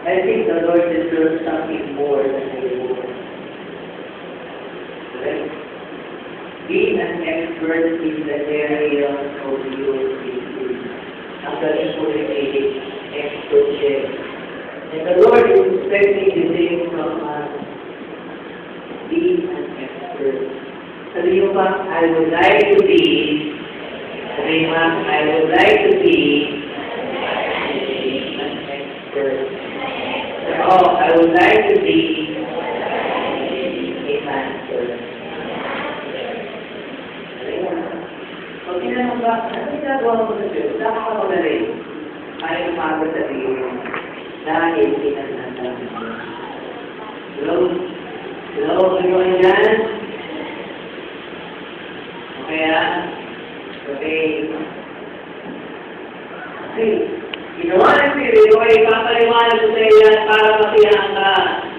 I think the Lord deserves something more than a reward. Right? Being an expert in the area of your faith. Ang galing po rin expert siya. And the Lord is expecting the same from us. Be an expert. Sabi niyo pa, I would like to be, sabi niyo I would like to be an expert. Oh, I would like to be a master. Pag tinanong ba, ano ginagawa mo sa Diyos? Saka ako na rin. Ayaw umaga sa Diyos. Dahil pinagandang mo. Hello? Hello? Everyone dyan? Okay, Okay. Okay. Ginawa ng Spirit, okay, papaliwanag ko sa iyo para masiyahan ka.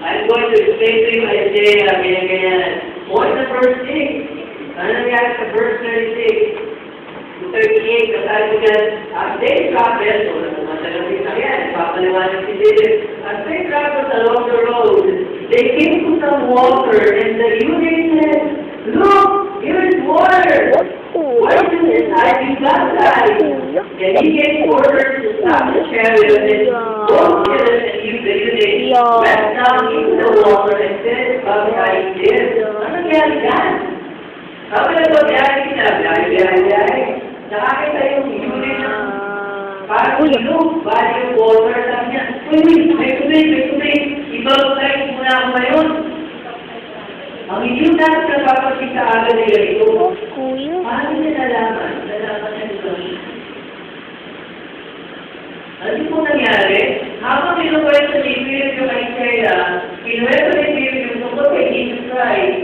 I'm going to explain to you Isaiah, ganyan-ganyan. What's the first thing? Ano nangyari sa verse 36? 38, kasali ko dyan, as they traveled, so matagamit na yan, papaliwanag si David, as they traveled along the road, they came to some water, and the eunuch said, look, here is water. Why shouldn't I be baptized? And he gave orders to stop the chariot, and both Philip and the eunuch went down into the water and said, baptize him. Ano nangyari dyan? Sabi na ito, biyahe. Nakakita yung eunuch na parang ilog, bali yung water, sabi niya, uy, may tubig. Ibabaptize muna ako ngayon. Ang hindi natin napapasig sa aga nila ito. Paano niya nalaman? Nalaman niya ito. Ano po nangyari? Habang kinukwento ni Spirit yung Isaiah, kinukwento ni Spirit yung tungkol kay Jesus Christ,